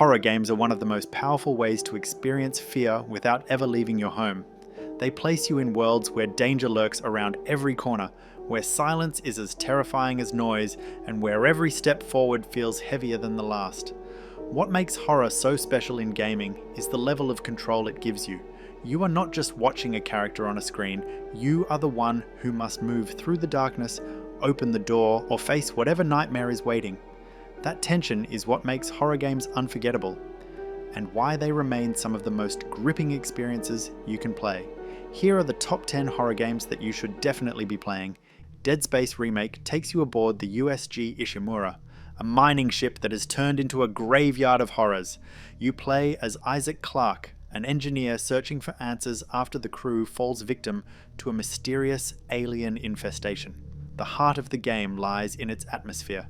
Horror games are one of the most powerful ways to experience fear without ever leaving your home. They place you in worlds where danger lurks around every corner, where silence is as terrifying as noise, and where every step forward feels heavier than the last. What makes horror so special in gaming is the level of control it gives you. You are not just watching a character on a screen, you are the one who must move through the darkness, open the door, or face whatever nightmare is waiting. That tension is what makes horror games unforgettable, and why they remain some of the most gripping experiences you can play. Here are the top 10 horror games that you should definitely be playing. Dead Space Remake takes you aboard the USG Ishimura, a mining ship that is turned into a graveyard of horrors. You play as Isaac Clarke, an engineer searching for answers after the crew falls victim to a mysterious alien infestation. The heart of the game lies in its atmosphere.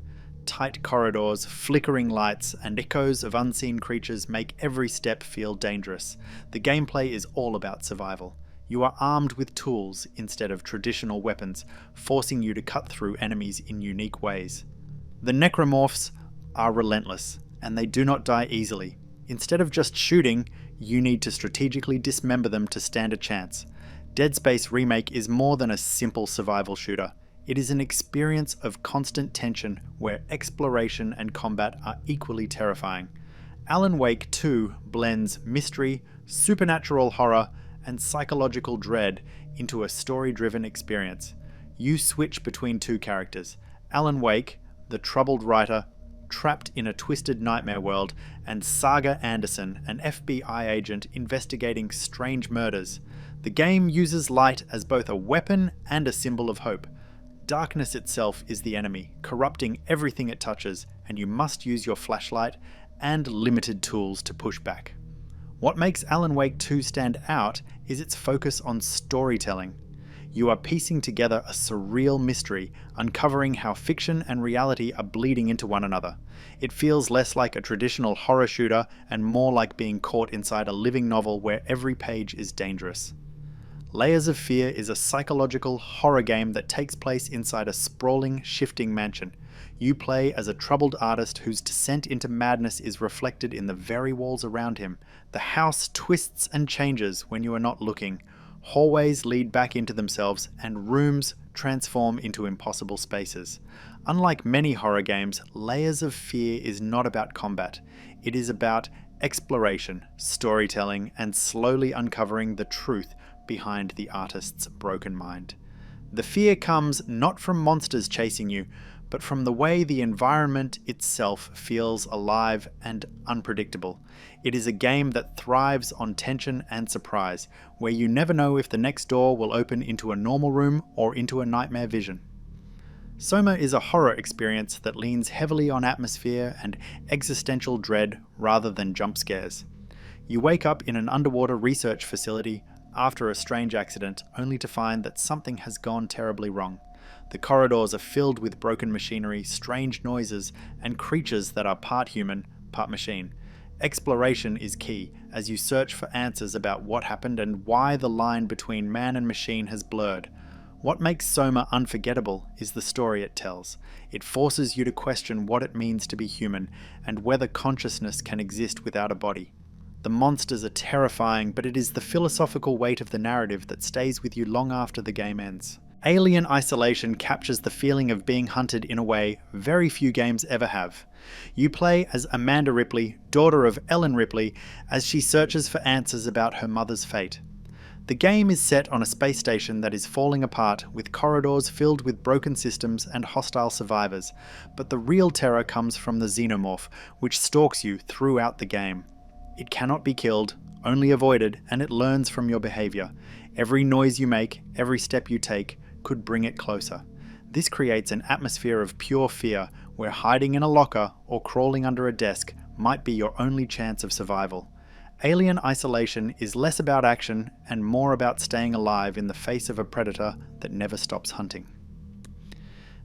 Tight corridors, flickering lights, and echoes of unseen creatures make every step feel dangerous. The gameplay is all about survival. You are armed with tools instead of traditional weapons, forcing you to cut through enemies in unique ways. The necromorphs are relentless, and they do not die easily. Instead of just shooting, you need to strategically dismember them to stand a chance. Dead Space Remake is more than a simple survival shooter. It is an experience of constant tension where exploration and combat are equally terrifying. Alan Wake 2 blends mystery, supernatural horror, and psychological dread into a story-driven experience. You switch between two characters, Alan Wake, the troubled writer, trapped in a twisted nightmare world, and Saga Anderson, an FBI agent investigating strange murders. The game uses light as both a weapon and a symbol of hope. Darkness itself is the enemy, corrupting everything it touches, and you must use your flashlight and limited tools to push back. What makes Alan Wake 2 stand out is its focus on storytelling. You are piecing together a surreal mystery, uncovering how fiction and reality are bleeding into one another. It feels less like a traditional horror shooter and more like being caught inside a living novel where every page is dangerous. Layers of Fear is a psychological horror game that takes place inside a sprawling, shifting mansion. You play as a troubled artist whose descent into madness is reflected in the very walls around him. The house twists and changes when you are not looking. Hallways lead back into themselves, and rooms transform into impossible spaces. Unlike many horror games, Layers of Fear is not about combat. It is about exploration, storytelling, and slowly uncovering the truth behind the artist's broken mind. The fear comes not from monsters chasing you, but from the way the environment itself feels alive and unpredictable. It is a game that thrives on tension and surprise, where you never know if the next door will open into a normal room or into a nightmare vision. Soma is a horror experience that leans heavily on atmosphere and existential dread rather than jump scares. You wake up in an underwater research facility after a strange accident, only to find that something has gone terribly wrong. The corridors are filled with broken machinery, strange noises, and creatures that are part human, part machine. Exploration is key, as you search for answers about what happened and why the line between man and machine has blurred. What makes Soma unforgettable is the story it tells. It forces you to question what it means to be human, and whether consciousness can exist without a body. The monsters are terrifying, but it is the philosophical weight of the narrative that stays with you long after the game ends. Alien Isolation captures the feeling of being hunted in a way very few games ever have. You play as Amanda Ripley, daughter of Ellen Ripley, as she searches for answers about her mother's fate. The game is set on a space station that is falling apart, with corridors filled with broken systems and hostile survivors, but the real terror comes from the xenomorph, which stalks you throughout the game. It cannot be killed, only avoided, and it learns from your behavior. Every noise you make, every step you take, could bring it closer. This creates an atmosphere of pure fear, where hiding in a locker or crawling under a desk might be your only chance of survival. Alien Isolation is less about action and more about staying alive in the face of a predator that never stops hunting.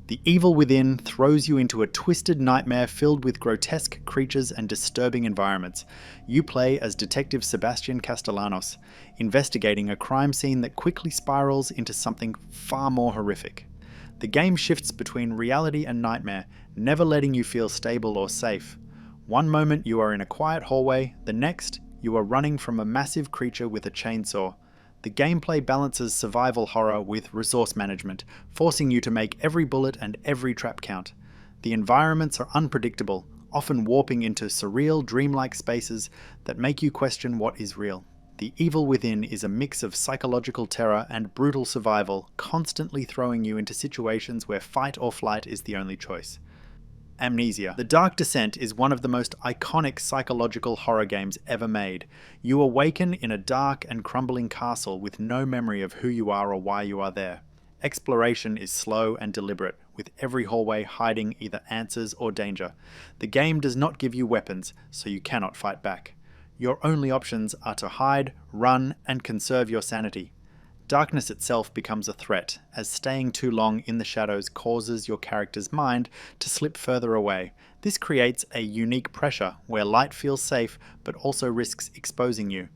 The Evil Within throws you into a twisted nightmare filled with grotesque creatures and disturbing environments. You play as Detective Sebastian Castellanos, investigating a crime scene that quickly spirals into something far more horrific. The game shifts between reality and nightmare, never letting you feel stable or safe. One moment you are in a quiet hallway, the next, you are running from a massive creature with a chainsaw. The gameplay balances survival horror with resource management, forcing you to make every bullet and every trap count. The environments are unpredictable, often warping into surreal, dreamlike spaces that make you question what is real. The evil within is a mix of psychological terror and brutal survival, constantly throwing you into situations where fight or flight is the only choice. Amnesia. The Dark Descent is one of the most iconic psychological horror games ever made. You awaken in a dark and crumbling castle with no memory of who you are or why you are there. Exploration is slow and deliberate, with every hallway hiding either answers or danger. The game does not give you weapons, so you cannot fight back. Your only options are to hide, run, and conserve your sanity. Darkness itself becomes a threat, as staying too long in the shadows causes your character's mind to slip further away. This creates a unique pressure, where light feels safe but also risks exposing you.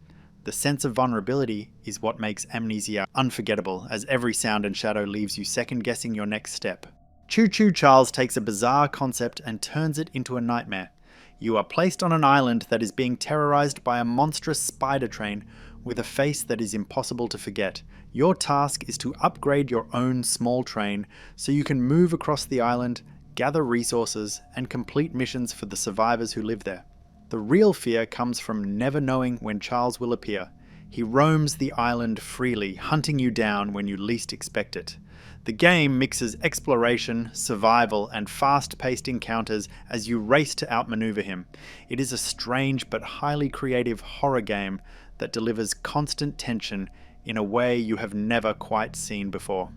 The sense of vulnerability is what makes Amnesia unforgettable, as every sound and shadow leaves you second-guessing your next step. Choo Charles takes a bizarre concept and turns it into a nightmare. You are placed on an island that is being terrorized by a monstrous spider train with a face that is impossible to forget. Your task is to upgrade your own small train so you can move across the island, gather resources, and complete missions for the survivors who live there. The real fear comes from never knowing when Charles will appear. He roams the island freely, hunting you down when you least expect it. The game mixes exploration, survival, and fast-paced encounters as you race to outmaneuver him. It is a strange but highly creative horror game that delivers constant tension in a way you have never quite seen before.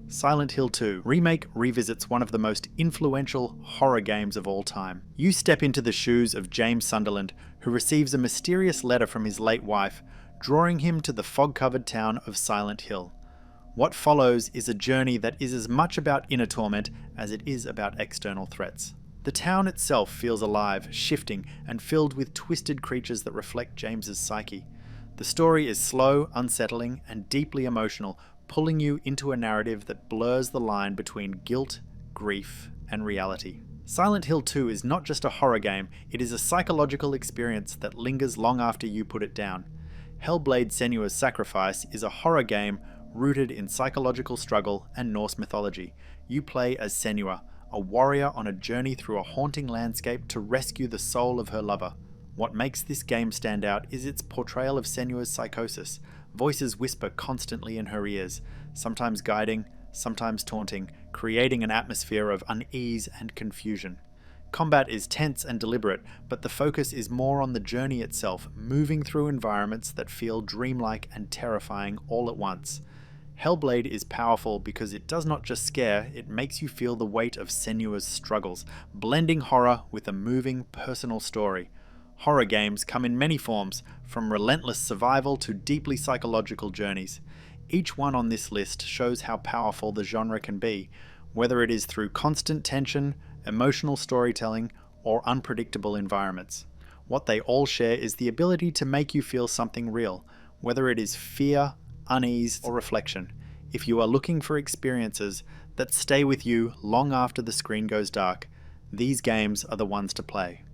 Silent Hill 2 Remake revisits one of the most influential horror games of all time. You step into the shoes of James Sunderland, who receives a mysterious letter from his late wife, drawing him to the fog-covered town of Silent Hill. What follows is a journey that is as much about inner torment as it is about external threats. The town itself feels alive, shifting, and filled with twisted creatures that reflect James's psyche. The story is slow, unsettling, and deeply emotional, pulling you into a narrative that blurs the line between guilt, grief, and reality. Silent Hill 2 is not just a horror game, it is a psychological experience that lingers long after you put it down. Hellblade: Senua's Sacrifice is a horror game rooted in psychological struggle and Norse mythology. You play as Senua, a warrior on a journey through a haunting landscape to rescue the soul of her lover. What makes this game stand out is its portrayal of Senua's psychosis. Voices whisper constantly in her ears, sometimes guiding, sometimes taunting, creating an atmosphere of unease and confusion. Combat is tense and deliberate, but the focus is more on the journey itself, moving through environments that feel dreamlike and terrifying all at once. Hellblade is powerful because it does not just scare, it makes you feel the weight of Senua's struggles, blending horror with a moving, personal story. Horror games come in many forms, from relentless survival to deeply psychological journeys. Each one on this list shows how powerful the genre can be, whether it is through constant tension, emotional storytelling, or unpredictable environments. What they all share is the ability to make you feel something real, whether it is fear, unease, or reflection. If you are looking for experiences that stay with you long after the screen goes dark, these games are the ones to play.